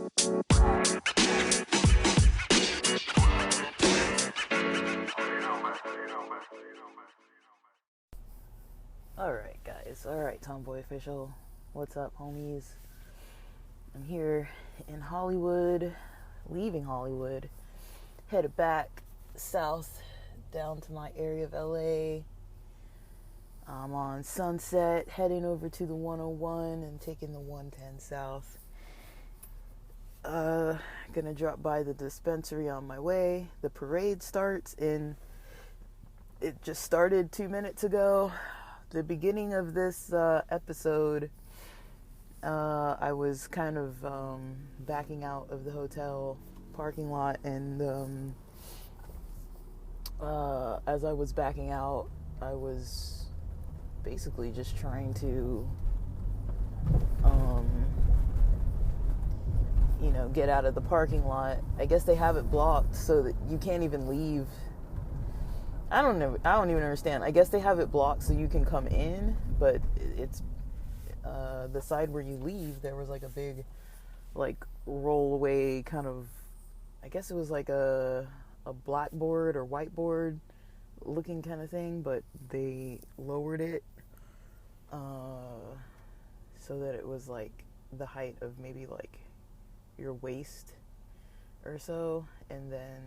Alright, guys. Alright, Tomboy Official. What's up, homies? I'm here in Hollywood, leaving Hollywood, headed back south down to my area of LA. I'm on Sunset, heading over to the 101 and taking the 110 south. Gonna drop by the dispensary on my way. The parade starts it just started 2 minutes ago. The beginning of this episode, I was kind of backing out of the hotel parking lot, and as I was backing out, I was basically just trying to get out of the parking lot. I guess they have it blocked so that you can't even leave. I don't even understand. I guess they have it blocked so you can come in, but it's the side where you leave, there was like a big roll away kind of, I guess it was like a blackboard or whiteboard looking kind of thing, but they lowered it so that it was like the height of maybe like your waist or so, and then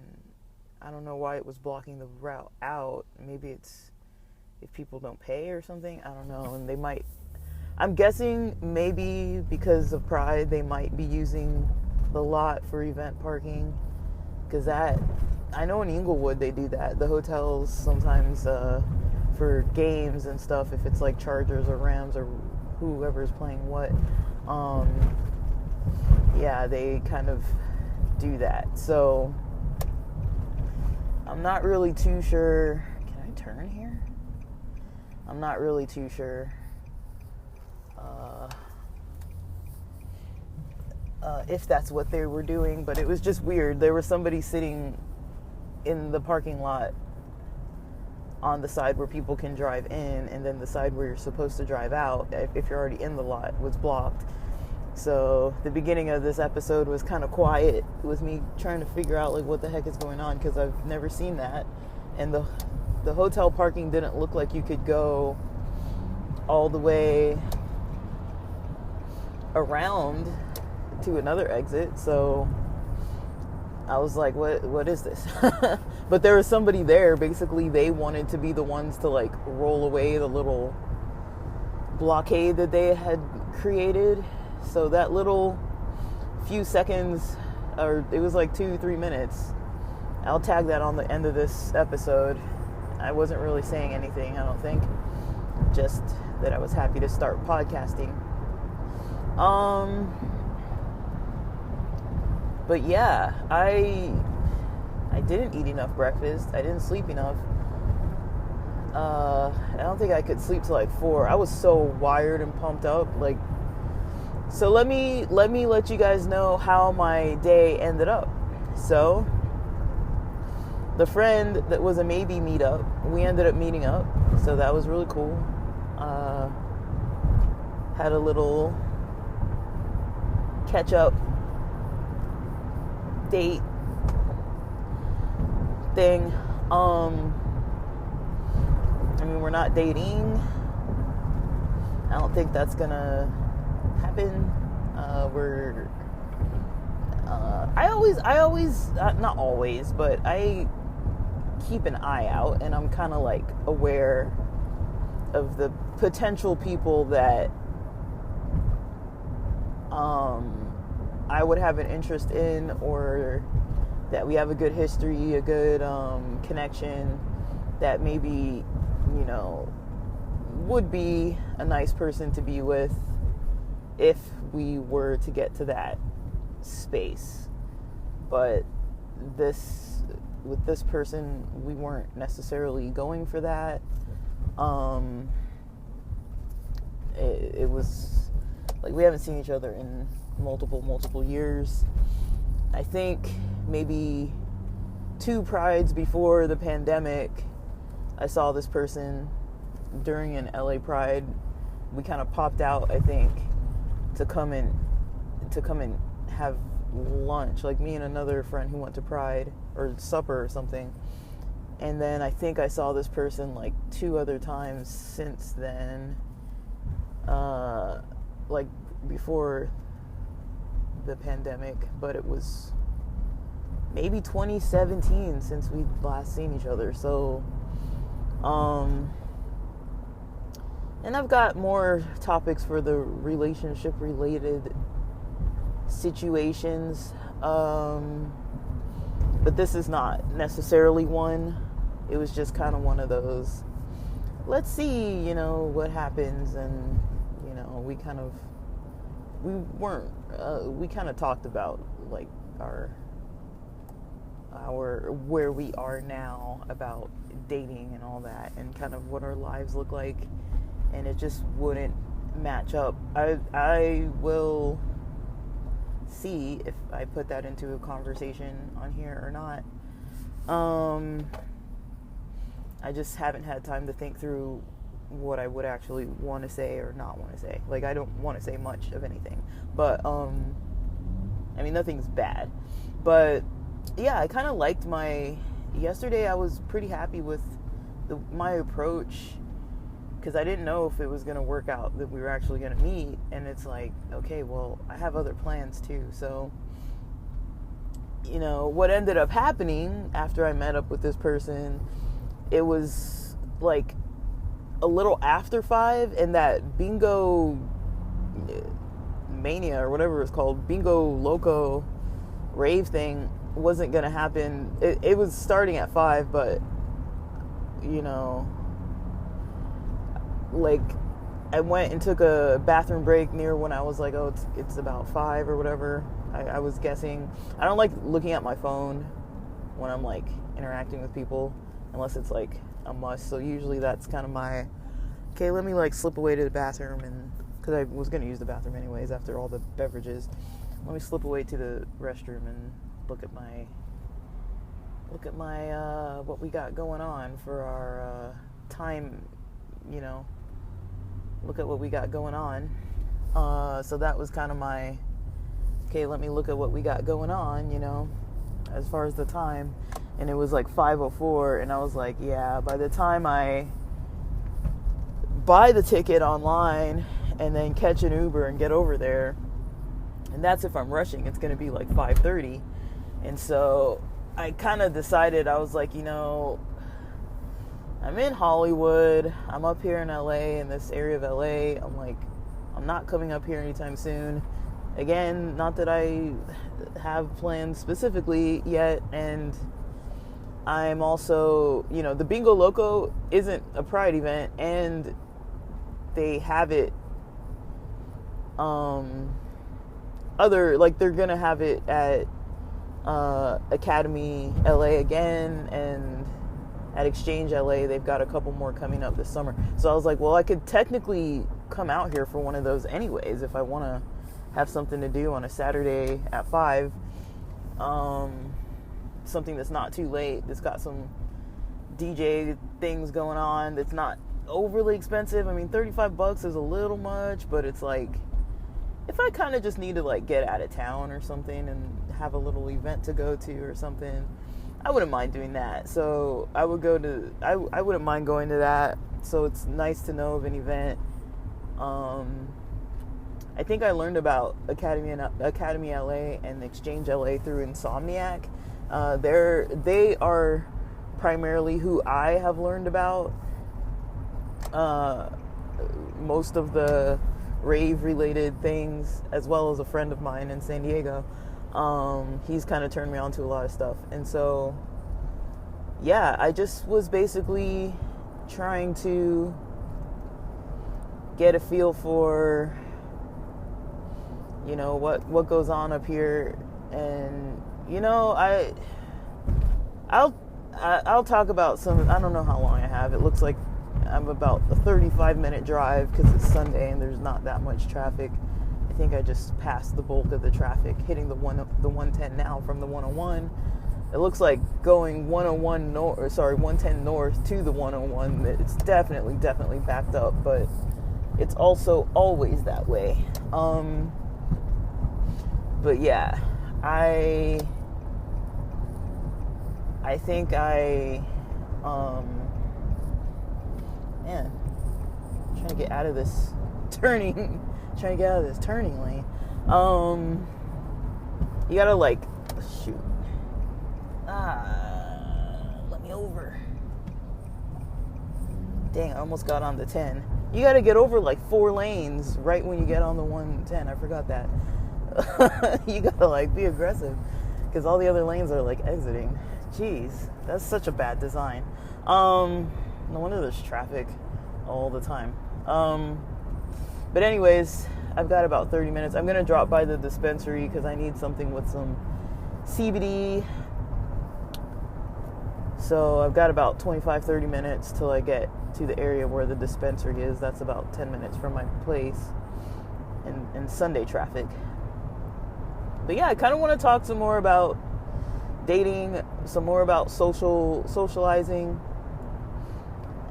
I don't know why it was blocking the route out. Maybe it's if people don't pay or something. I don't know. And I'm guessing maybe because of Pride, they might be using the lot for event parking. Because I know in Inglewood they do that. The hotels sometimes for games and stuff, if it's like Chargers or Rams or whoever's playing what, yeah, they kind of do that. So I'm not really too sure. Can I turn here? I'm not really too sure if that's what they were doing, but it was just weird. There was somebody sitting in the parking lot on the side where people can drive in, and then the side where you're supposed to drive out, if you're already in the lot, was blocked. So the beginning of this episode was kind of quiet with me trying to figure out like what the heck is going on, because I've never seen that. And the hotel parking didn't look like you could go all the way around to another exit. So I was like, what is this? But there was somebody there. Basically, they wanted to be the ones to like roll away the little blockade that they had created. So that little few seconds, or it was like 2-3 minutes, I'll tag that on the end of this episode. I wasn't really saying anything, I don't think. Just that I was happy to start podcasting. But yeah, I didn't eat enough breakfast. I didn't sleep enough. I don't think I could sleep till like 4. I was so wired and pumped up, like. So let me let you guys know how my day ended up. So the friend that was a maybe meetup, we ended up meeting up. So that was really cool. Had a little catch up date thing. I mean, we're not dating. I don't think that's gonna happen. I always not always, but I keep an eye out, and I'm kind of like aware of the potential people that I would have an interest in, or that we have a good history, a good connection, that maybe would be a nice person to be with if we were to get to that space. But with this person, we weren't necessarily going for that. It was like we haven't seen each other in multiple years. I think maybe 2 prides before the pandemic, I saw this person during an LA Pride. We kind of popped out, I think, to come and have lunch, like me and another friend who went to Pride or supper or something. And then I think I saw this person like 2 other times since then, like before the pandemic, but it was maybe 2017 since we last seen each other. So, and I've got more topics for the relationship related situations, but this is not necessarily one. It was just kind of one of those, let's see, what happens. And, we kind of talked about like our where we are now about dating and all that, and kind of what our lives look like, and it just wouldn't match up. I will see if I put that into a conversation on here or not. I just haven't had time to think through what I would actually want to say or not want to say. Like, I don't want to say much of anything, but nothing's bad. But yeah, I kind of liked yesterday I was pretty happy with my approach, because I didn't know if it was going to work out, that we were actually going to meet. And it's like, okay, well, I have other plans too. So, what ended up happening after I met up with this person, it was like a little after 5, and that bingo mania or whatever it's called, bingo loco rave thing wasn't going to happen. It was starting at 5, but like I went and took a bathroom break near when I was like, oh, it's about 5 or whatever. I was guessing. I don't like looking at my phone when I'm like interacting with people, unless it's like a must. So usually that's kind of my, okay, let me like slip away to the bathroom, and because I was going to use the bathroom anyways after all the beverages, let me slip away to the restroom and look at my what we got going on for our time, look at what we got going on. So that was kind of my, okay, let me look at what we got going on, as far as the time. And it was like 5:04, and I was like, yeah, by the time I buy the ticket online and then catch an Uber and get over there, and that's if I'm rushing, it's going to be like 5:30. And so I kind of decided, I was like, I'm in Hollywood, I'm up here in LA, in this area of LA. I'm like, I'm not coming up here anytime soon. Again, not that I have plans specifically yet, and I'm also, the Bingo Loco isn't a Pride event, and they have it, they're gonna have it at Academy LA again, and at Exchange LA they've got a couple more coming up this summer. So I was like, well, I could technically come out here for one of those anyways if I want to have something to do on a Saturday at 5. Something that's not too late, that's got some DJ things going on, that's not overly expensive. I mean, $35 is a little much, but it's like, if I kind of just need to like get out of town or something and have a little event to go to or something, I wouldn't mind doing that. So I wouldn't mind going to that. So it's nice to know of an event. I think I learned about Academy LA and Exchange LA through Insomniac. They are primarily who I have learned about most of the rave related things, as well as a friend of mine in San Diego. He's kind of turned me on to a lot of stuff. And so, yeah, I just was basically trying to get a feel for, what goes on up here. And, I'll talk about some, I don't know how long I have. It looks like I'm about a 35-minute drive because it's Sunday and there's not that much traffic. I think I just passed the bulk of the traffic, hitting the 110 now from the 101. It looks like going 110 north to the 101. It's definitely backed up, but it's also always that way. But yeah, I think man, trying to get out of this turning lane. You gotta like, shoot. Let me over. Dang, I almost got on the 10. You gotta get over like 4 lanes right when you get on the 110. I forgot that. You gotta like be aggressive because all the other lanes are like exiting. Jeez, that's such a bad design. No wonder there's traffic all the time. But anyways, I've got about 30 minutes. I'm gonna drop by the dispensary because I need something with some CBD. So I've got about 25-30 minutes till I get to the area where the dispensary is. That's about 10 minutes from my place in Sunday traffic. But yeah, I kind of want to talk some more about dating, some more about socializing.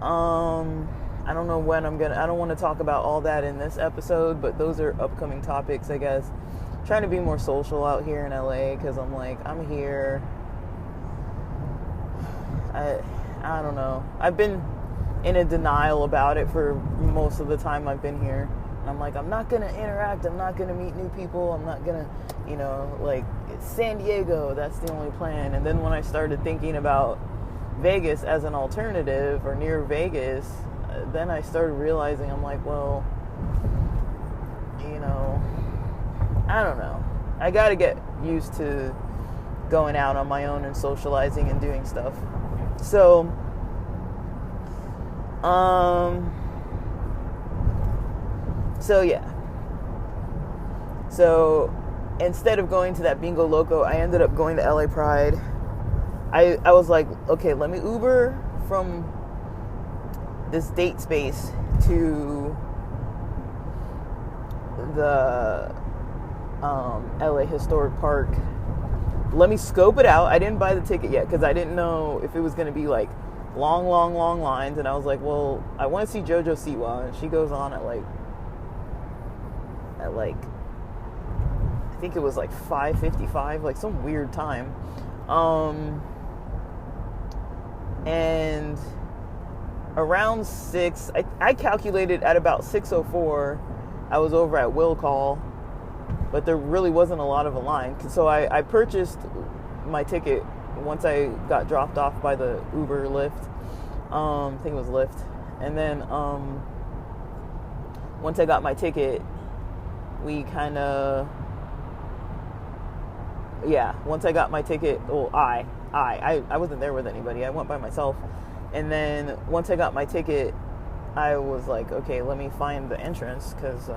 I don't know when I don't want to talk about all that in this episode, but those are upcoming topics, I guess. Trying to be more social out here in LA because I'm here. I don't know. I've been in a denial about it for most of the time I've been here. I'm like, I'm not going to interact. I'm not going to meet new people. I'm not going to, like, it's San Diego. That's the only plan. And then when I started thinking about Vegas as an alternative or near Vegas, then I started realizing, I'm like, well, I don't know. I got to get used to going out on my own and socializing and doing stuff. So, yeah. So, instead of going to that Bingo Loco, I ended up going to LA Pride. I was like, okay, let me Uber from this date space to the LA Historic Park. Let me scope it out. I didn't buy the ticket yet because I didn't know if it was going to be like long lines. And I was like, well, I want to see JoJo Siwa. And she goes on at like I think it was like 5:55, like some weird time. And around 6, I calculated at about 6:04, I was over at Will Call, but there really wasn't a lot of a line. So I purchased my ticket once I got dropped off by the Uber Lyft. I think it was Lyft. And then once I got my ticket, we kind of... Yeah, once I got my ticket, well, I wasn't there with anybody. I went by myself. And then once I got my ticket, I was like, okay, let me find the entrance, because...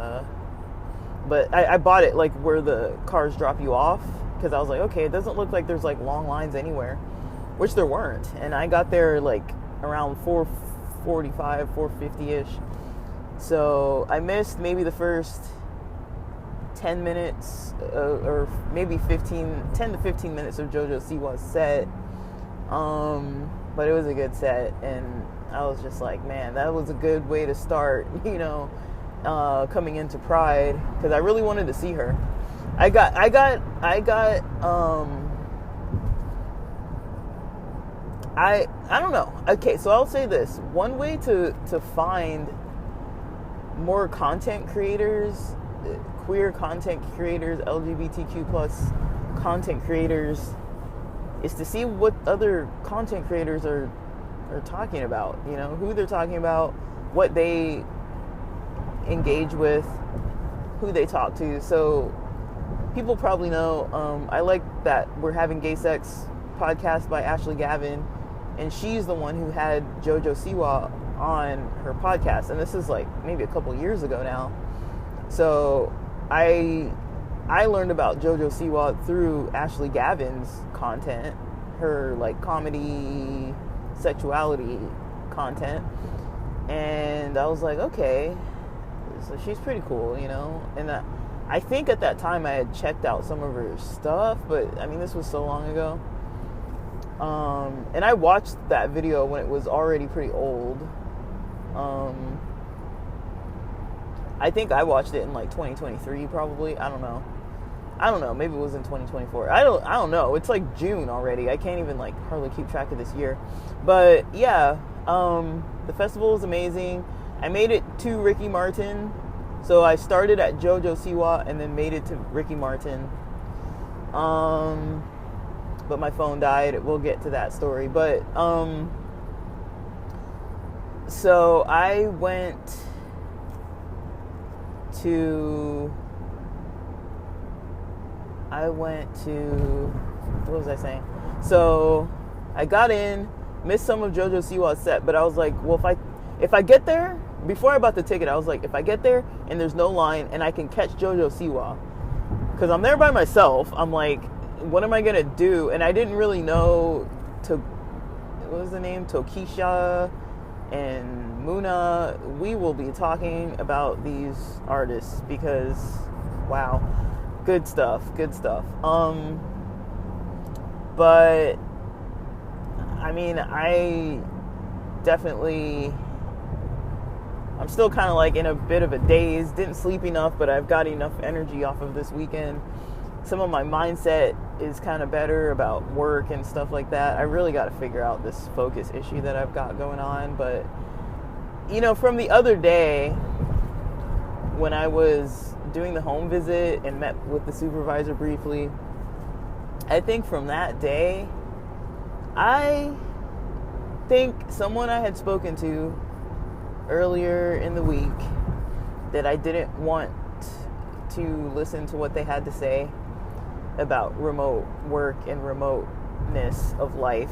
But I bought it, like, where the cars drop you off, because I was like, okay, it doesn't look like there's, like, long lines anywhere, which there weren't. And I got there, like, around 4:45, 4:50-ish. So I missed maybe the first 10 minutes, or maybe 10 to 15 minutes of JoJo Siwa's set. But it was a good set, and I was just like, man, that was a good way to start, coming into Pride, because I really wanted to see her. I don't know. Okay, so I'll say this. One way to find more content creators, queer content creators, LGBTQ plus content creators, is to see what other content creators are talking about, who they're talking about, what they engage with, who they talk to. So people probably know, I like that We're Having Gay Sex podcast by Ashley Gavin, and she's the one who had JoJo Siwa on her podcast, and this is like maybe a couple years ago now. So I learned about JoJo Siwa through Ashley Gavin's content, her like comedy, sexuality content, and I was like, okay, so she's pretty cool, and I think at that time I had checked out some of her stuff, but I mean, this was so long ago. And I watched that video when it was already pretty old. I think I watched it in like 2023 probably, I don't know. I don't know, maybe it was in 2024. I don't know. It's like June already. I can't even like hardly keep track of this year. But yeah, the festival was amazing. I made it to Ricky Martin. So I started at Jojo Siwa and then made it to Ricky Martin. But my phone died. We'll get to that story. But so I went to what was I saying? So I got in, missed some of Jojo Siwa's set, but I was like, well, if I get there, before I bought the ticket, I was like, if I get there and there's no line and I can catch Jojo Siwa, because I'm there by myself, I'm like, what am I gonna do? And I didn't really know what was the name? Tokisha and Muna. We will be talking about these artists because, wow. Good stuff. But I mean, I'm still kind of like in a bit of a daze. Didn't sleep enough, but I've got enough energy off of this weekend. Some of my mindset is kind of better about work and stuff like that. I really got to figure out this focus issue that I've got going on. But, you know, from the other day when I was doing the home visit and met with the supervisor briefly, I think from that day, I think someone I had spoken to earlier in the week that I didn't want to listen to what they had to say about remote work and remoteness of life,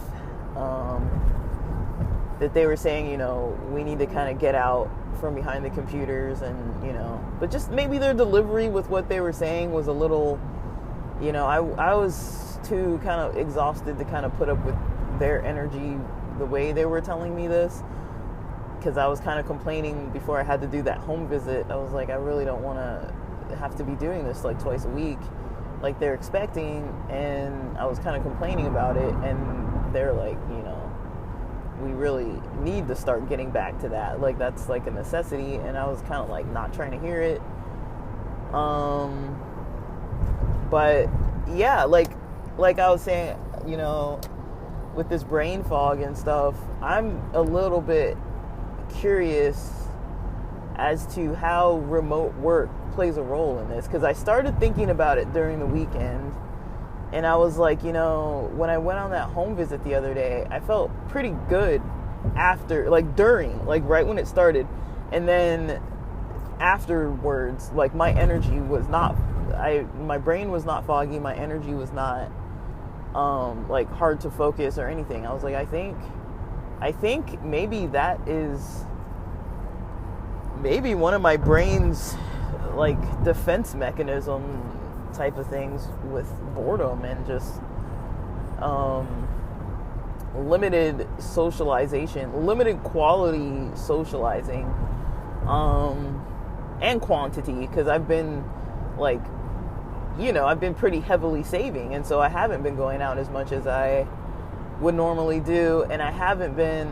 that they were saying, you know, we need to kind of get out from behind the computers and, you know, but just maybe their delivery with what they were saying was a little, you know, I was too kind of exhausted to kind of put up with their energy the way they were telling me this, because I was kind of complaining before I had to do that home visit. I was like, I really don't want to have to be doing this like twice a week like they're expecting, and I was kind of complaining about it, and they're like, you know, we really need to start getting back to that. Like, that's like a necessity. And I was kind of like not trying to hear it. But yeah, like I was saying, you know, with this brain fog and stuff, I'm a little bit curious as to how remote work plays a role in this. Because I started thinking about it during the weekend. And I was like, you know, when I went on that home visit the other day, I felt pretty good after, like during, like right when it started. And then afterwards, like my energy was not, my brain was not foggy. My energy was not, like hard to focus or anything. I was like, I think maybe that is maybe one of my brain's like defense mechanism type of things with boredom and just limited socialization, limited quality socializing, and quantity, because I've been like, you know, I've been pretty heavily saving, and so I haven't been going out as much as I would normally do, and I haven't been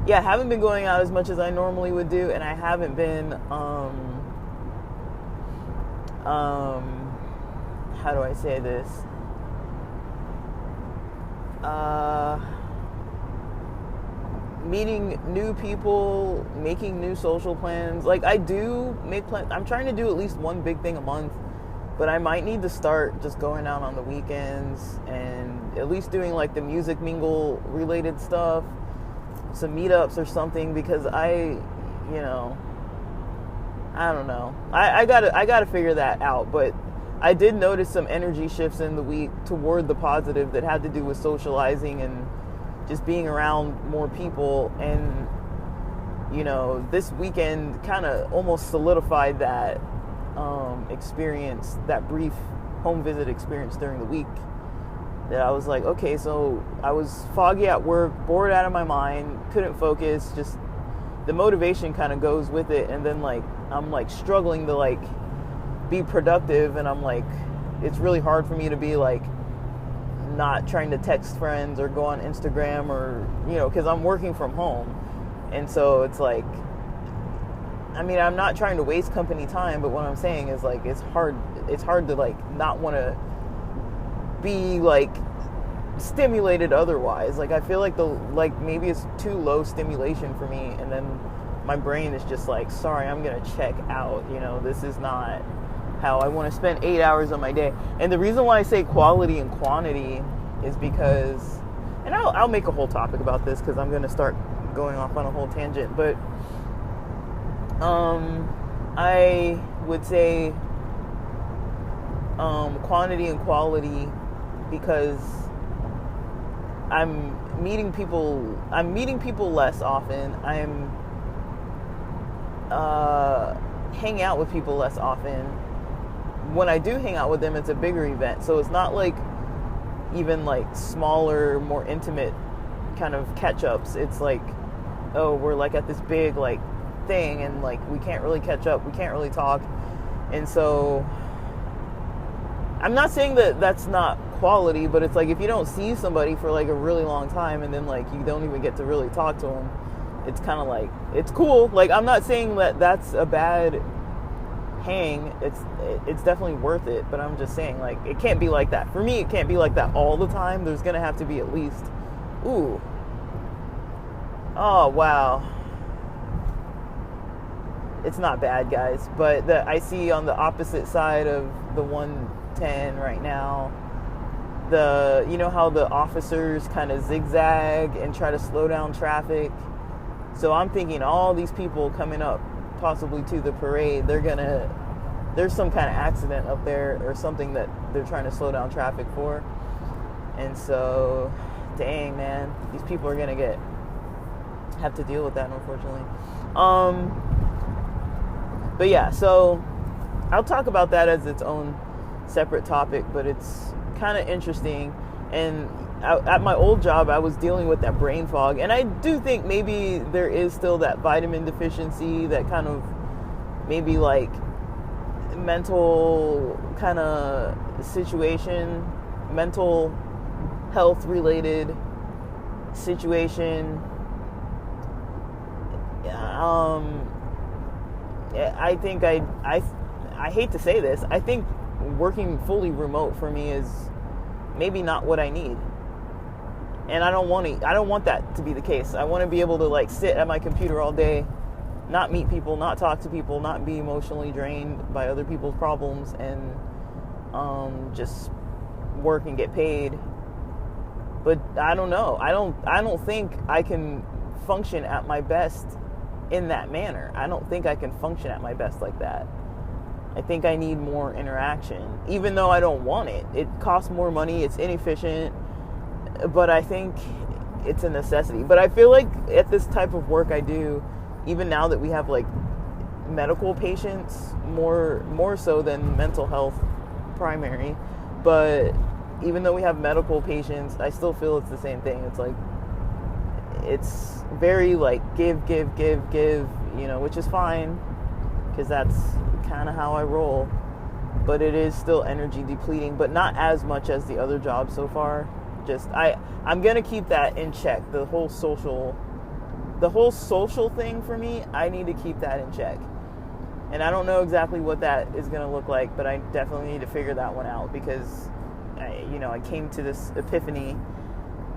haven't been going out as much as I normally would do, and I haven't been how do I say this? Meeting new people, making new social plans. Like, I do make plans. I'm trying to do at least one big thing a month, but I might need to start just going out on the weekends and at least doing like the music mingle related stuff, some meetups or something, because I don't know. I gotta figure that out. But I did notice some energy shifts in the week toward the positive that had to do with socializing and just being around more people. And, you know, this weekend kind of almost solidified that experience, that brief home visit experience during the week. That I was like, okay, so I was foggy at work, bored out of my mind, couldn't focus, just the motivation kind of goes with it. And then like I'm like struggling to like be productive, and I'm like, it's really hard for me to be like not trying to text friends or go on Instagram, or, you know, because I'm working from home. And so it's like, I mean, I'm not trying to waste company time, but what I'm saying is like it's hard it's hard to like not want to be like stimulated otherwise. Like I feel like maybe it's too low stimulation for me, and then my brain is just like, sorry, I'm gonna check out. This is not how I want to spend 8 hours of my day. And the reason why I say quality and quantity is because, and I'll make a whole topic about this because I'm gonna start going off on a whole tangent, but I would say quantity and quality because I'm meeting people less often. I'm hanging out with people less often. When I do hang out with them, it's a bigger event, so it's not like even like smaller, more intimate kind of catch-ups. It's like, oh, we're like at this big like thing, and like we can't really catch up, we can't really talk. And so I'm not saying that that's not quality, but it's like if you don't see somebody for like a really long time and then like you don't even get to really talk to them, it's kind of like, it's cool. Like I'm not saying that that's a bad hang. It's definitely worth it, but I'm just saying like it can't be like that. For me, it can't be like that all the time. There's gonna have to be at least, ooh, oh wow, it's not bad, guys, but I see on the opposite side of the 110 right now, how the officers kind of zigzag and try to slow down traffic. So I'm thinking all these people coming up possibly to the parade, there's some kind of accident up there or something that they're trying to slow down traffic for. And so, dang, man, these people are gonna have to deal with that, unfortunately. But yeah, so I'll talk about that as its own separate topic, but it's kind of interesting. And at my old job, I was dealing with that brain fog, and I do think maybe there is still that vitamin deficiency, that kind of maybe like mental kind of situation, mental health related situation. I think I hate to say this, I think working fully remote for me is maybe not what I need. And I don't want that to be the case. I want to be able to like sit at my computer all day, not meet people, not talk to people, not be emotionally drained by other people's problems, and just work and get paid. But I don't know. I don't think I can function at my best in that manner. I don't think I can function at my best like that. I think I need more interaction, even though I don't want it. It costs more money, it's inefficient, but I think it's a necessity. But I feel like at this type of work I do, even now that we have like medical patients, more so than mental health primary, but even though we have medical patients, I still feel it's the same thing. It's like, it's very like give, which is fine, because that's kind of how I roll. But it is still energy depleting, but not as much as the other jobs so far. Just I'm gonna keep that in check. The whole social thing for me, I need to keep that in check. And I don't know exactly what that is gonna look like, but I definitely need to figure that one out, because I came to this epiphany,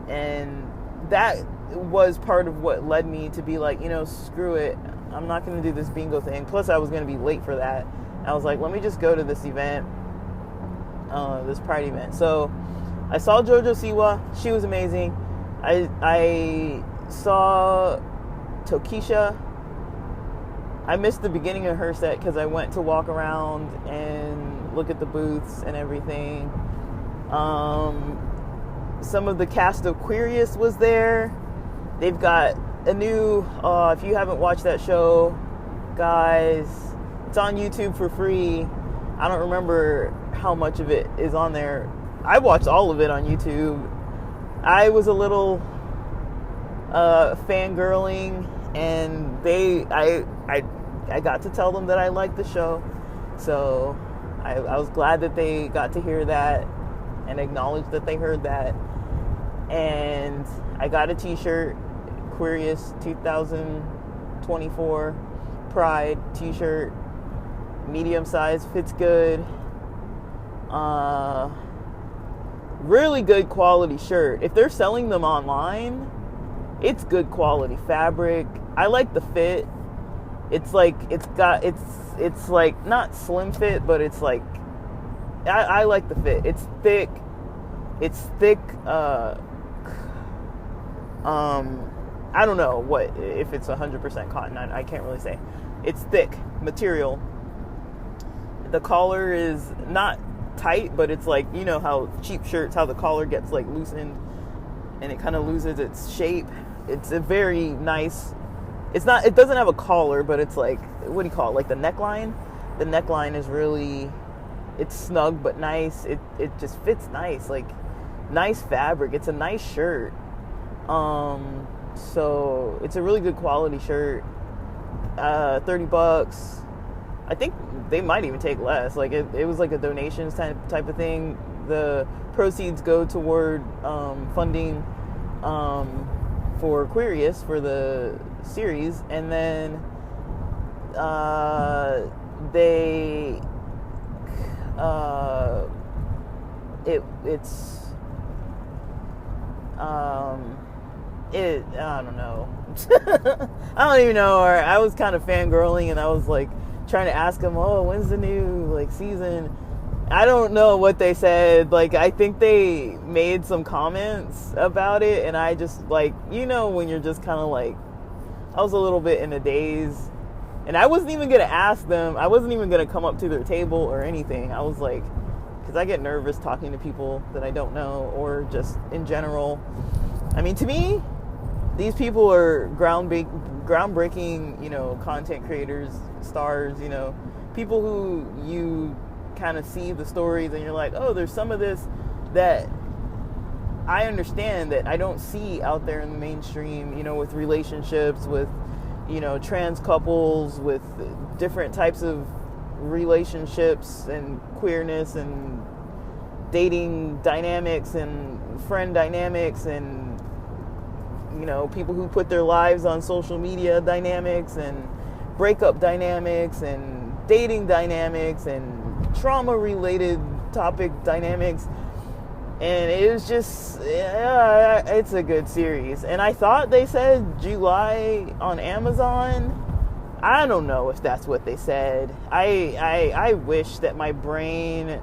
and that was part of what led me to be like, screw it, I'm not going to do this bingo thing. Plus I was going to be late for that. I was like, let me just go to this event, this Pride event. So I saw JoJo Siwa. She was amazing. I saw Tokisha. I missed the beginning of her set because I went to walk around and look at the booths and everything. Some of the cast of Queerious was there. They've got a new, if you haven't watched that show, guys, it's on YouTube for free. I don't remember how much of it is on there. I watched all of it on YouTube. I was a little fangirling, and I got to tell them that I liked the show. So I was glad that they got to hear that and acknowledge that they heard that. And I got a t-shirt, Queerious 2024 Pride t-shirt, medium size, fits good. Really good quality shirt. If they're selling them online, it's good quality fabric. I like the fit. It's like it's like not slim fit, but it's like I like the fit. It's thick. I don't know what if it's 100% cotton. I can't really say. It's thick material. The collar is not tight, but it's like, you know how cheap shirts, how the collar gets like loosened and it kind of loses its shape. It's a very nice. It doesn't have a collar, but it's like, what do you call it? Like the neckline. The neckline is really, it's snug but nice. It just fits nice, like nice fabric. It's a nice shirt. So it's a really good quality shirt. $30. I think they might even take less. Like it was like a donations type of thing. The proceeds go toward funding for Aquarius for the series, and then I don't know. I don't even know. Or I was kind of fangirling, and I was like trying to ask them, "Oh, when's the new like season?" I don't know what they said. Like, I think they made some comments about it, and I just like, you know, when you're just kind of like, I was a little bit in a daze, and I wasn't even gonna ask them. I wasn't even gonna come up to their table or anything. I was like, because I get nervous talking to people that I don't know, or just in general. I mean, to me, these people are groundbreaking, you know, content creators, stars, you know, people who you kind of see the stories and you're like, oh, there's some of this that I understand that I don't see out there in the mainstream, you know, with relationships, with, you know, trans couples, with different types of relationships and queerness and dating dynamics and friend dynamics and, you know, people who put their lives on social media dynamics and breakup dynamics and dating dynamics and trauma related topic dynamics. And it was just, yeah, it's a good series. And I thought they said July on Amazon. I don't know if that's what they said. I wish that my brain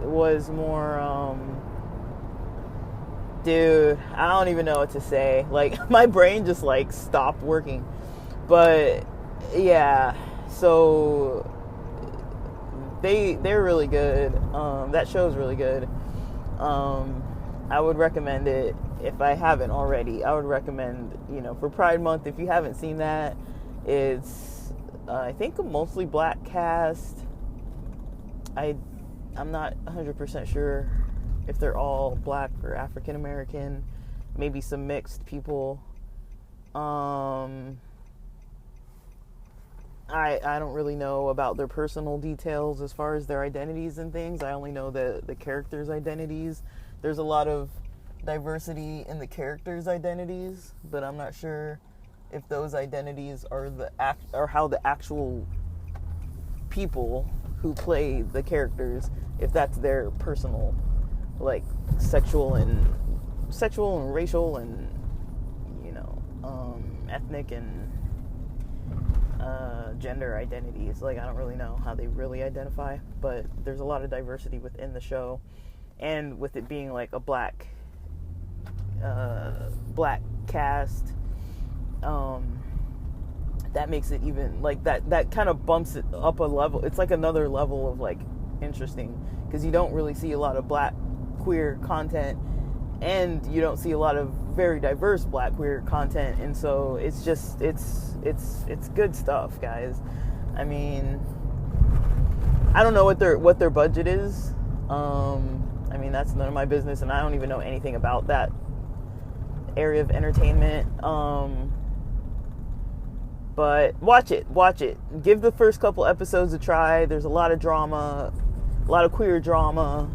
was more, dude, I don't even know what to say. Like, my brain just like stopped working. But yeah, so they're really good. That show's really good. I would recommend it if I haven't already. I would recommend, you know, for Pride Month, if you haven't seen that, it's I think a mostly black cast. I'm not 100% sure if they're all black or African American, maybe some mixed people. I don't really know about their personal details as far as their identities and things. I only know the characters' identities. There's a lot of diversity in the characters' identities, but I'm not sure if those identities are or how the actual people who play the characters, if that's their personal, like sexual and racial and, you know, ethnic and gender identities. Like, I don't really know how they really identify, but there's a lot of diversity within the show, and with it being like a black cast, that makes it even like that kind of bumps it up a level. It's like another level of like interesting, because you don't really see a lot of black queer content, and you don't see a lot of very diverse black queer content, and so it's just it's good stuff, guys. I mean, I don't know what their budget is. I mean, that's none of my business, and I don't even know anything about that area of entertainment. But watch it. Give the first couple episodes a try. There's a lot of drama, a lot of queer drama.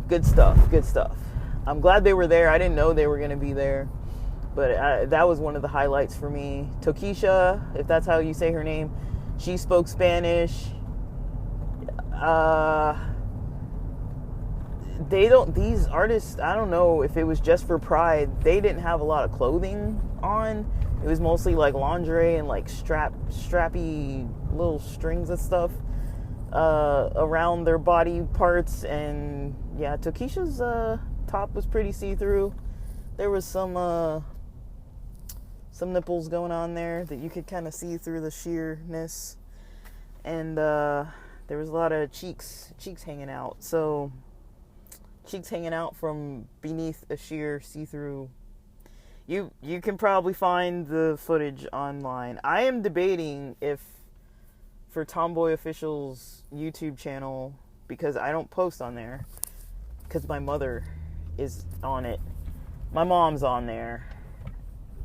Good stuff. I'm glad they were there. I didn't know they were going to be there, but that was one of the highlights for me. Tokisha, if that's how you say her name, she spoke Spanish. these artists, I don't know if it was just for pride, they didn't have a lot of clothing on. It was mostly like lingerie and like strappy little strings and stuff around their body parts. And yeah, Tokisha's top was pretty see-through. There was some nipples going on there that you could kind of see through the sheerness, and there was a lot of cheeks hanging out. So cheeks hanging out from beneath a sheer see-through. You can probably find the footage online. I am debating if for Tomboy Official's YouTube channel, because I don't post on there, because my mother is on it. My mom's on there.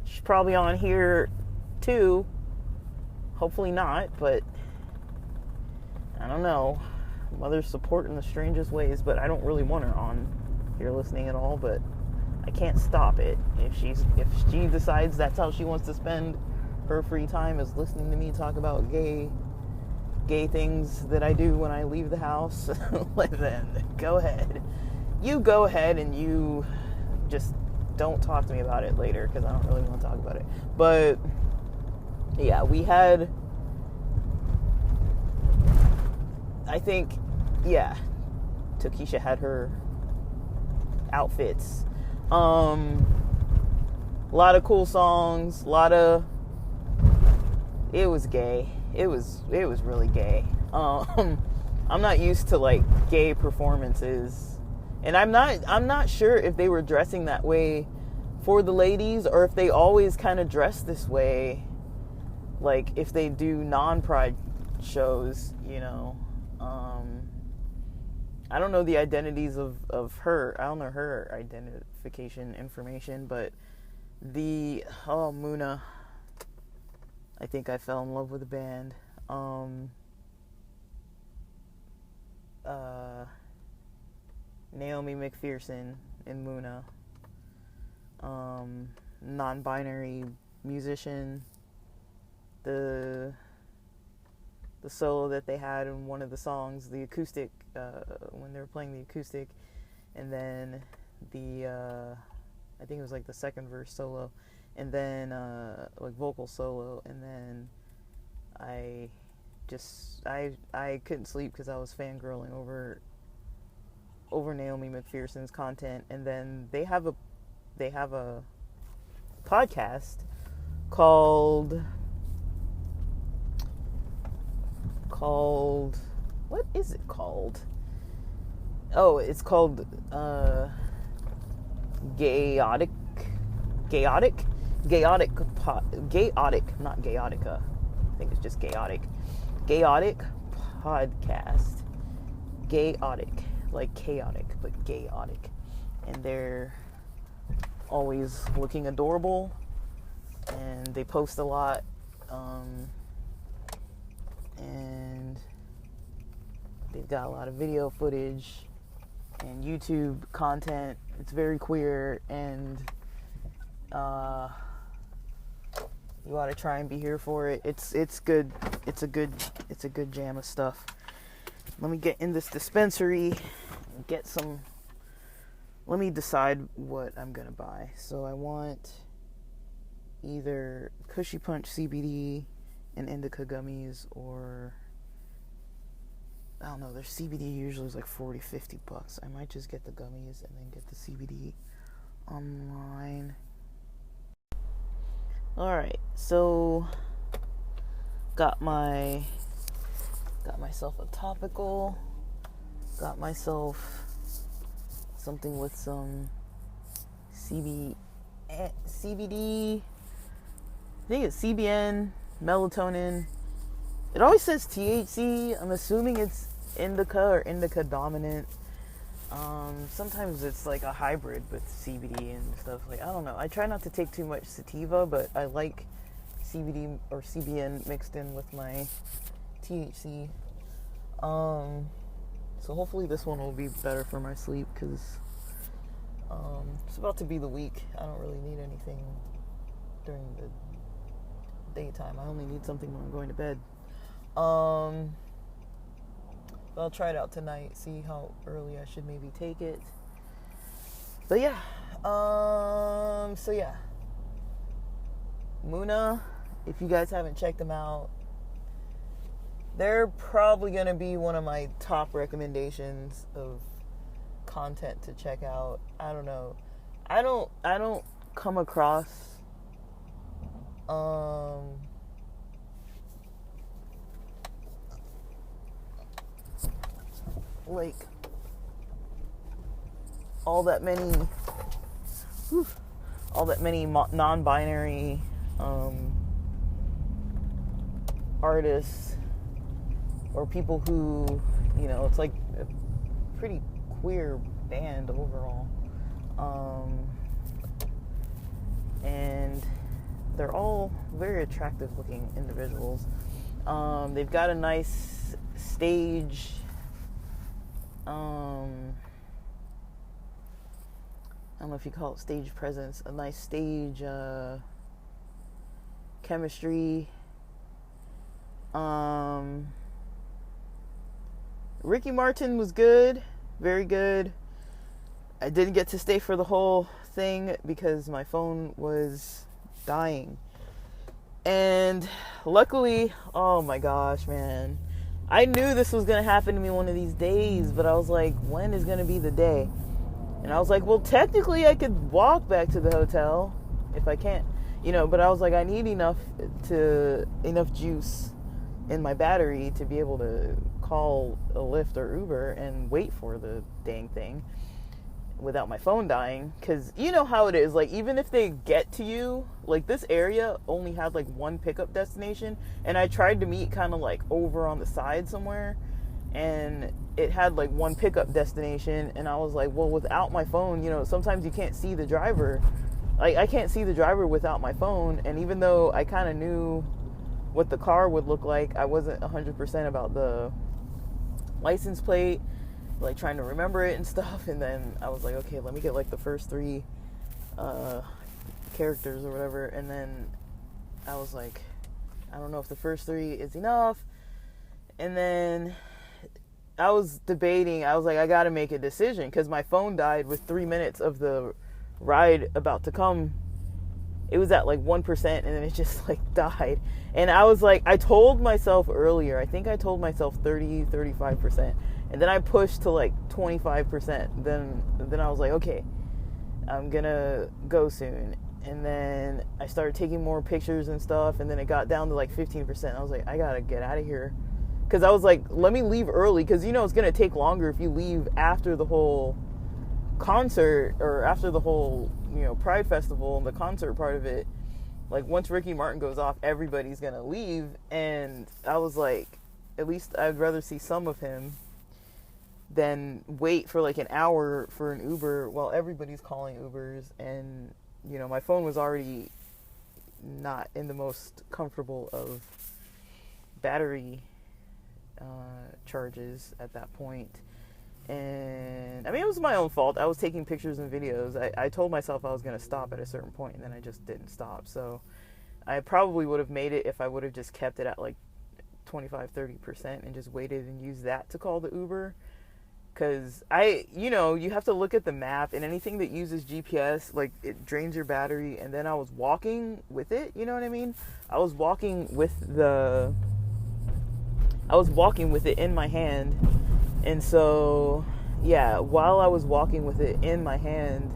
She's probably on here too. Hopefully not, but I don't know. Mother's support in the strangest ways, but I don't really want her on here listening at all, but I can't stop it. If she decides that's how she wants to spend her free time, is listening to me talk about gay things that I do when I leave the house, then go ahead. You go ahead and you just don't talk to me about it later, because I don't really want to talk about it. But yeah, we had, I think, yeah, Tokisha had her outfits. A lot of cool songs, it was gay. It was really gay. I'm not used to like gay performances, and I'm not sure if they were dressing that way for the ladies, or if they always kind of dress this way, like if they do non-pride shows, you know. I don't know the identities of her. I don't know her identification information, but Muna, I think I fell in love with the band. Naomi McPherson and Muna, non-binary musician. The solo that they had in one of the songs, the acoustic, when they were playing the acoustic, and then I think it was like the second verse solo, and then like vocal solo, and then I couldn't sleep because I was fangirling over Naomi McPherson's content. And then they have a podcast called what is it called? Oh, it's called Gayotic, not Gayotica. I think it's just Gayotic podcast. Gayotic, like chaotic, but Gayotic. And they're always looking adorable, and they post a lot, and they've got a lot of video footage and YouTube content. It's very queer, and you ought to try and be here for it. It's good. It's a good jam of stuff. Let me get in this dispensary and get some. Let me decide what I'm gonna buy. So I want either Cushy Punch CBD and indica gummies, or I don't know, their CBD usually is like $40-50. I might just get the gummies and then get the CBD online. Alright, so got myself a topical, got myself something with some CBD, I think it's CBN, melatonin. It always says THC. I'm assuming it's indica or indica dominant. Sometimes it's like a hybrid with CBD and stuff. Like, I don't know. I try not to take too much sativa, but I like CBD or CBN mixed in with my THC. So hopefully this one will be better for my sleep, because it's about to be the week. I don't really need anything during the daytime. I only need something when I'm going to bed. I'll try it out tonight, see how early I should maybe take it. But yeah, so yeah, Muna, if you guys haven't checked them out, they're probably going to be one of my top recommendations of content to check out. I don't know. I don't come across like all that many non-binary artists or people who, you know, it's like a pretty queer band overall, and they're all very attractive looking individuals. They've got a nice stage, I don't know if you call it stage presence, a nice stage chemistry. Ricky Martin was good, very good. I didn't get to stay for the whole thing because my phone was dying. And luckily, oh my gosh, man, I knew this was going to happen to me one of these days, but I was like, when is going to be the day? And I was like, well, technically I could walk back to the hotel if I can't, you know, but I was like, I need enough juice in my battery to be able to call a Lyft or Uber and wait for the dang thing without my phone dying. Because you know how it is, like, even if they get to you, like, this area only had like one pickup destination, and I tried to meet kind of like over on the side somewhere, and it had like one pickup destination, and I was like, well, without my phone, you know, sometimes you can't see the driver. Like, I can't see the driver without my phone, and even though I kind of knew what the car would look like, I wasn't 100% about the license plate, like trying to remember it and stuff. And then I was like, okay, let me get like the first 3 characters or whatever. And then I was like, I don't know if the first 3 is enough. And then I was debating. I was like, I gotta make a decision because my phone died with 3 minutes of the ride about to come. It was at like 1%, and then it just like died. And I was like, I told myself earlier, I think I told myself 35%. And then I pushed to like 25%. Then I was like, okay, I'm gonna go soon. And then I started taking more pictures and stuff. And then it got down to like 15%. I was like, I gotta get out of here. Because I was like, let me leave early. Because, you know, it's gonna take longer if you leave after the whole concert, or after the whole, you know, Pride Festival and the concert part of it. Like, once Ricky Martin goes off, everybody's gonna leave. And I was like, at least I'd rather see some of him than wait for like an hour for an Uber while everybody's calling Ubers. And, you know, my phone was already not in the most comfortable of battery charges at that point. And I mean, it was my own fault. I was taking pictures and videos. I told myself I was going to stop at a certain point, and then I just didn't stop. So I probably would have made it if I would have just kept it at like 25-30% and just waited and used that to call the Uber. Because you know, you have to look at the map, and anything that uses GPS, like, it drains your battery. And then I was walking with it, you know what I mean? I was walking with it in my hand. And so, yeah, while I was walking with it in my hand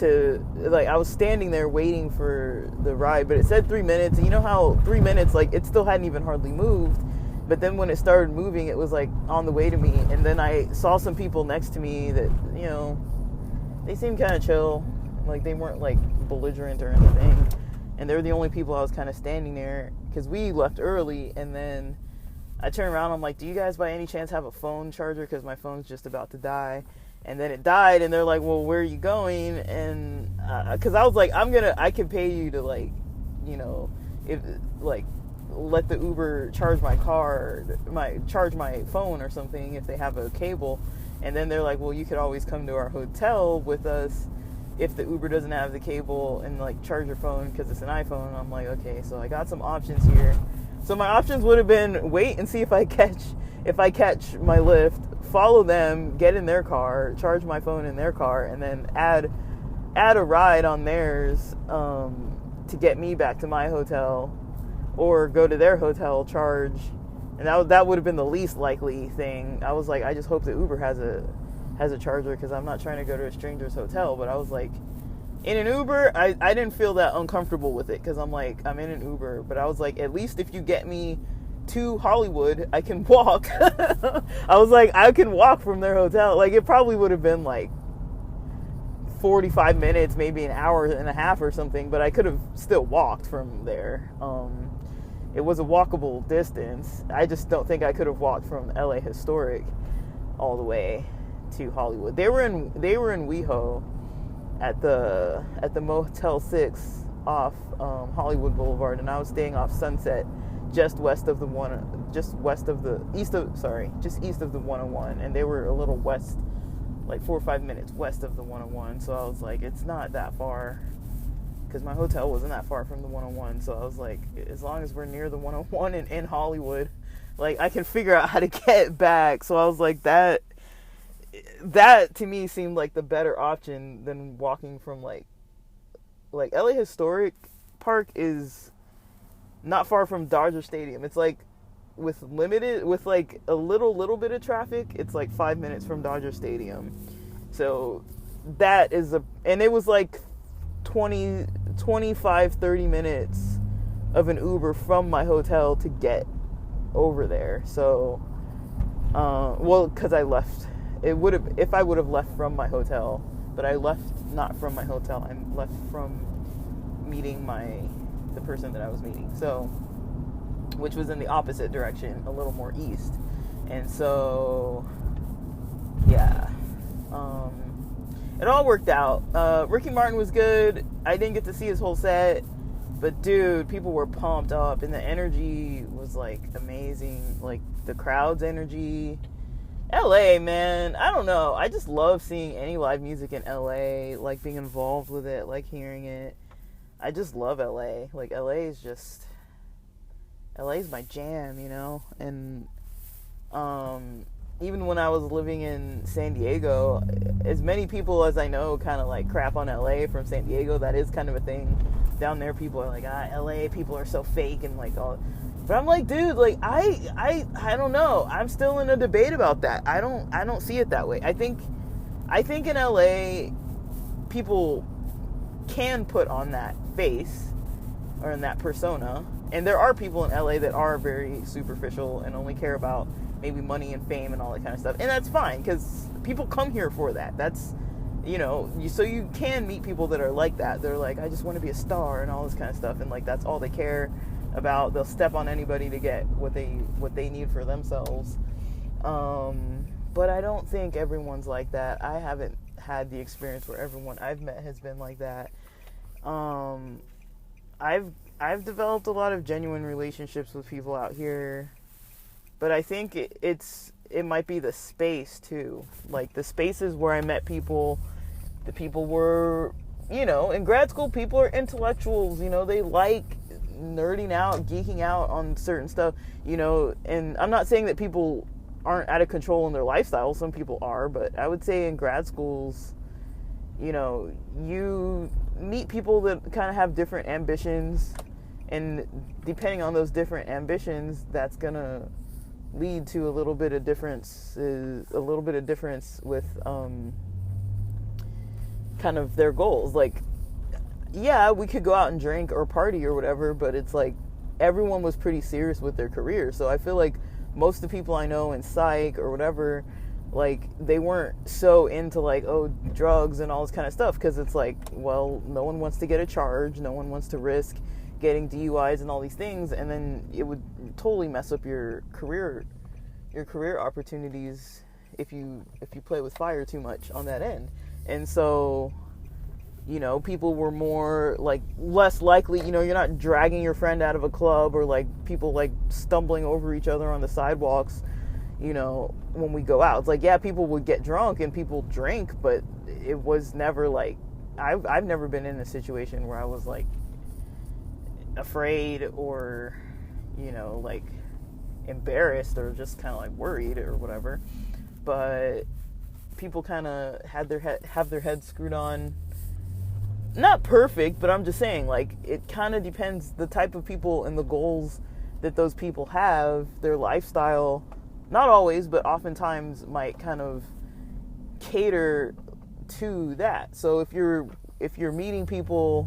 I was standing there waiting for the ride, but it said 3 minutes. And you know how 3 minutes, like, it still hadn't even hardly moved. But then when it started moving, it was like on the way to me. And then I saw some people next to me that, you know, they seemed kind of chill. Like, they weren't like belligerent or anything. And they're the only people I was kind of standing there, because we left early. And then I turned around, I'm like, do you guys by any chance have a phone charger? Because my phone's just about to die. And then it died, and they're like, well, where are you going? And because I was like, I could pay you to, like, you know, if, like, let the Uber charge my charge my phone or something if they have a cable. And then they're like, well, you could always come to our hotel with us if the Uber doesn't have the cable, and like charge your phone because it's an iPhone. And I'm like, okay, so I got some options here. So my options would have been wait and see if I catch if I catch my Lyft, follow them, get in their car, charge my phone in their car, and then add a ride on theirs to get me back to my hotel, or go to their hotel, charge, and that would have been the least likely thing. I was like, I just hope that Uber has a charger, because I'm not trying to go to a stranger's hotel. But I was like, in an Uber, I didn't feel that uncomfortable with it, because I'm like, I'm in an Uber, but I was like, at least if you get me to Hollywood, I can walk. I was like, I can walk from their hotel. Like, it probably would have been like 45 minutes, maybe an hour and a half or something, but I could have still walked from there. It was a walkable distance. I just don't think I could have walked from LA Historic all the way to Hollywood. They were in WeHo at the Motel 6 off Hollywood Boulevard, and I was staying off Sunset, just east of the 101, and they were a little west, like 4 or 5 minutes west of the 101. So I was like, it's not that far, because my hotel wasn't that far from the 101. So I was like, as long as we're near the 101 and in Hollywood, like, I can figure out how to get back. So I was like, that to me seemed like the better option than walking from like LA Historic Park is not far from Dodger Stadium. It's like, with like a little bit of traffic, it's like 5 minutes from Dodger Stadium. So that is and it was like 25, 30 minutes of an Uber from my hotel to get over there. So, because I left, if I would have left from my hotel, but I left not from my hotel, I left from meeting the person that I was meeting. So, which was in the opposite direction, a little more east. And so, yeah, it all worked out. Ricky Martin was good. I didn't get to see his whole set, but dude, people were pumped up, and the energy was like amazing. Like, the crowd's energy. LA, man, I don't know. I just love seeing any live music in LA, like being involved with it, like hearing it. I just love LA. Like, LA's my jam, you know? And even when I was living in San Diego, as many people as I know kind of like crap on LA from San Diego. That is kind of a thing down there. People are like, LA people are so fake and like all. But I'm like, dude, like I don't know. I'm still in a debate about that. I don't see it that way. I think in LA people can put on that face or in that persona. And there are people in LA that are very superficial and only care about maybe money and fame and all that kind of stuff. And that's fine, because people come here for that. That's, you know, so you can meet people that are like that. They're like, I just want to be a star and all this kind of stuff. And like, that's all they care about. They'll step on anybody to get what they need for themselves. But I don't think everyone's like that. I haven't had the experience where everyone I've met has been like that. I've developed a lot of genuine relationships with people out here, but I think it might be the space too. Like, the spaces where I met people, the people were, you know, in grad school, people are intellectuals, you know, they like nerding out, geeking out on certain stuff, you know, and I'm not saying that people aren't out of control in their lifestyle. Some people are, but I would say in grad schools, you know, you meet people that kind of have different ambitions, and depending on those different ambitions, that's gonna lead to a little bit of difference with kind of their goals. Like, yeah, we could go out and drink or party or whatever, but it's like everyone was pretty serious with their career. So I feel like most of the people I know in psych or whatever, like, they weren't so into like, oh, drugs and all this kind of stuff, because it's like, well, no one wants to get a charge, no one wants to risk getting DUIs and all these things, and then it would totally mess up your career opportunities if you play with fire too much on that end. And so, you know, people were more like less likely, you know, you're not dragging your friend out of a club, or like people like stumbling over each other on the sidewalks, you know, when we go out. It's like, yeah, people would get drunk and people drink, but it was never like, I've never been in a situation where I was like afraid or, you know, like embarrassed or just kind of like worried or whatever. But people kind of have their heads screwed on. Not perfect, but I'm just saying, like, it kind of depends the type of people and the goals that those people have, their lifestyle, not always, but oftentimes might kind of cater to that. So if you're meeting people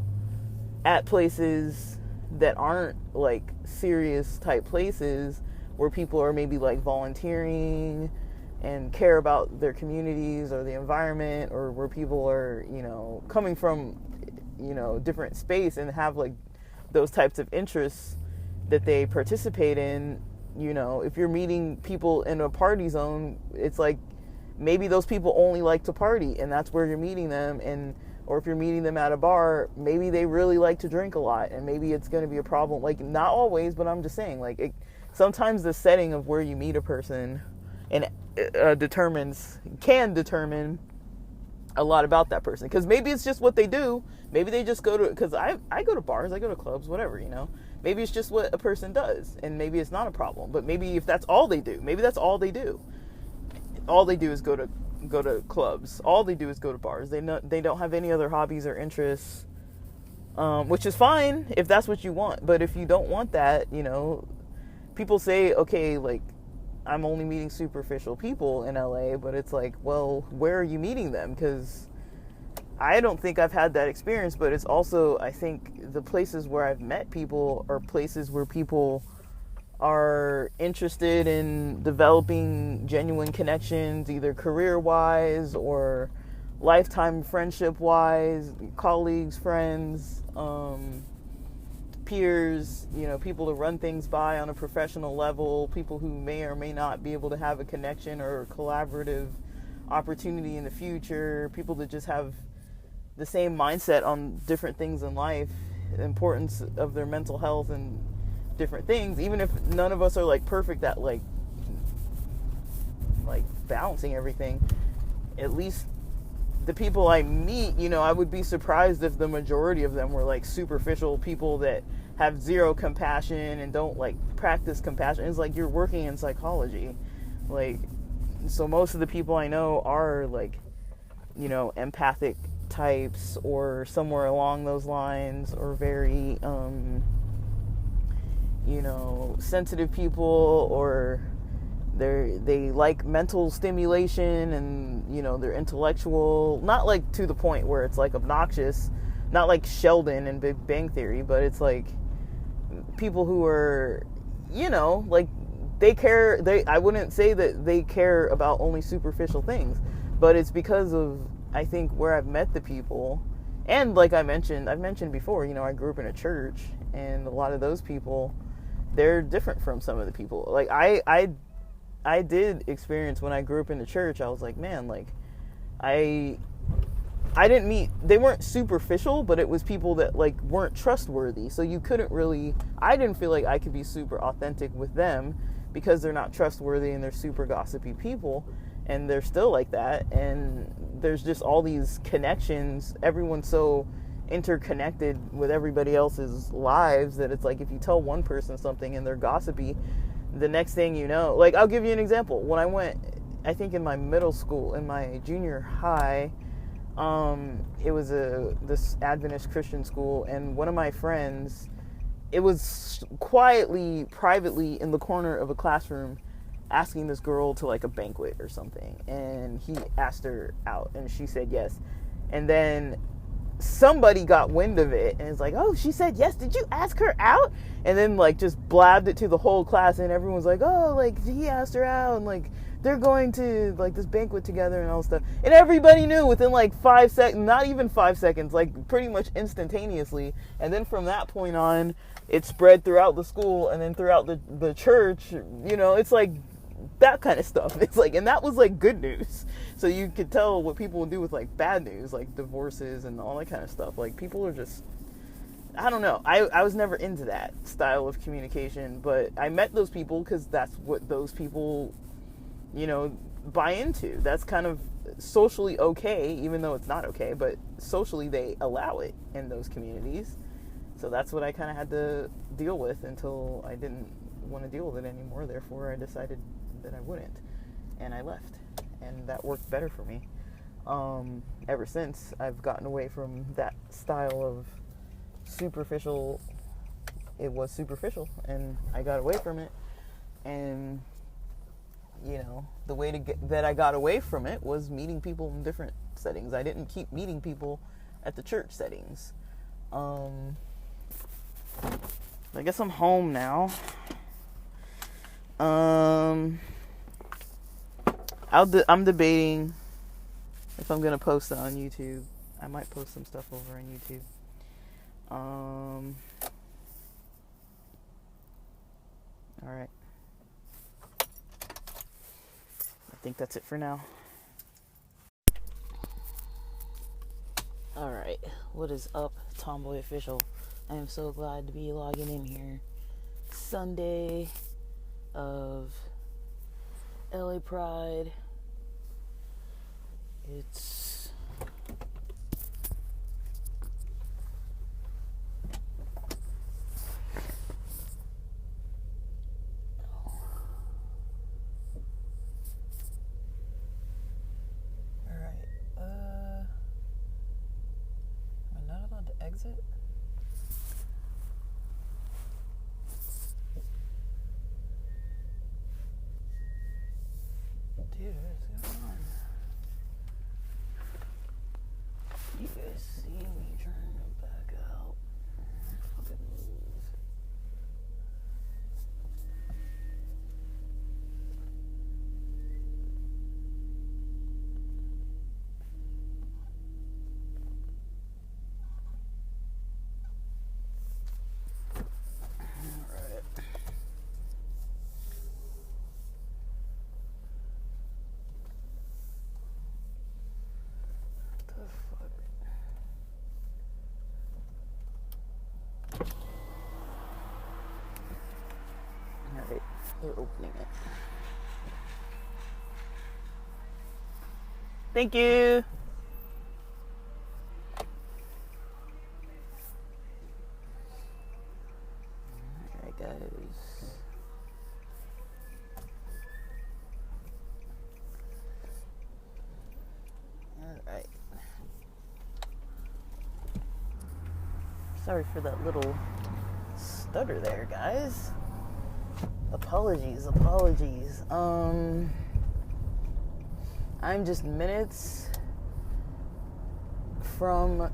at places that aren't like serious type places where people are maybe like volunteering and care about their communities or the environment, or where people are, coming from, different space and have like those types of interests that they participate in, if you're meeting people in a party zone, it's like maybe those people only like to party and that's where you're meeting them. Or if you're meeting them at a bar, maybe they really like to drink a lot, and maybe it's going to be a problem. Like, not always, but I'm just saying, like, sometimes the setting of where you meet a person and can determine a lot about that person. Because maybe it's just what they do. Maybe they just go to, because I go to bars, I go to clubs, whatever, Maybe it's just what a person does, and maybe it's not a problem. But maybe if that's all they do, maybe that's all they do. All they do is go to clubs. All they do is go to bars. They don't have any other hobbies or interests, which is fine if that's what you want. But if you don't want that, people say, okay, like, I'm only meeting superficial people in LA, but it's like, well, where are you meeting them? Because I don't think I've had that experience, but it's also, I think the places where I've met people are places where people are interested in developing genuine connections, either career-wise or lifetime friendship-wise, colleagues, friends, peers, people to run things by on a professional level, people who may or may not be able to have a connection or collaborative opportunity in the future, people that just have the same mindset on different things in life, the importance of their mental health and different things, even if none of us are like perfect at like balancing everything. At least the people I meet, I would be surprised if the majority of them were like superficial people that have zero compassion and don't like practice compassion. It's like you're working in psychology, like, so most of the people I know are like, empathic types or somewhere along those lines, or very sensitive people, or they like mental stimulation, and they're intellectual, not like to the point where it's like obnoxious, not like Sheldon and Big Bang Theory, but it's like people who are like they care. I wouldn't say that they care about only superficial things, but it's because of, I think, where I've met the people. And like I've mentioned before, I grew up in a church, and a lot of those people, they're different from some of the people. Like I did experience when I grew up in the church, I was like, man, like I didn't meet, they weren't superficial, but it was people that like weren't trustworthy. So you couldn't really, I didn't feel like I could be super authentic with them because they're not trustworthy and they're super gossipy people. And they're still like that, and there's just all these connections. Everyone's so interconnected with everybody else's lives that it's like if you tell one person something and they're gossipy, the next thing you know, like, I'll give you an example. When I went, I think in my middle school, in my junior high, it was this Adventist Christian school, and one of my friends, it was quietly, privately in the corner of a classroom, asking this girl to like a banquet or something, and he asked her out and she said yes, and then somebody got wind of it and it's like, oh, she said yes, did you ask her out? And then like just blabbed it to the whole class, and everyone's like, oh, like he asked her out, and like they're going to like this banquet together and all stuff. And everybody knew within like 5 seconds, not even 5 seconds, like pretty much instantaneously. And then from that point on, it spread throughout the school and then throughout the church. It's like that kind of stuff. It's like, and that was like good news. So you could tell what people would do with like bad news, like divorces and all that kind of stuff. Like, people are just, I don't know. I was never into that style of communication, but I met those people because that's what those people, buy into. That's kind of socially okay, even though it's not okay, but socially they allow it in those communities. So that's what I kind of had to deal with until I didn't want to deal with it anymore. Therefore, I decided that I wouldn't, and I left, and that worked better for me. Ever since, I've gotten away from that style of superficial. It was superficial, and I got away from it. And the way that I got away from it was meeting people in different settings. I didn't keep meeting people at the church settings. I guess I'm home now. I'm debating if I'm gonna post it on YouTube. I might post some stuff over on YouTube. Alright. I think that's it for now. Alright, what is up, Tomboy Official? I am so glad to be logging in here. Sunday of LA Pride. It's exit? Dude, what's going on? You guys see me trying to back out? Fucking move. Alright, they're opening it. Thank you. Alright, guys. Alright. Sorry for that little stutter there, guys. Apologies. I'm just minutes from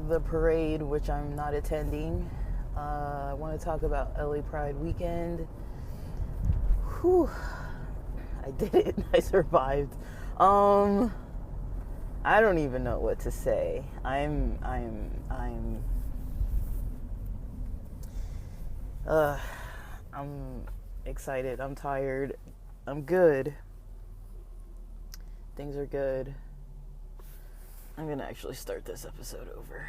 the parade, which I'm not attending. I want to talk about LA Pride weekend. Whew. I did it. I survived. I don't even know what to say. I'm excited. I'm tired. I'm good. Things are good. I'm gonna actually start this episode over.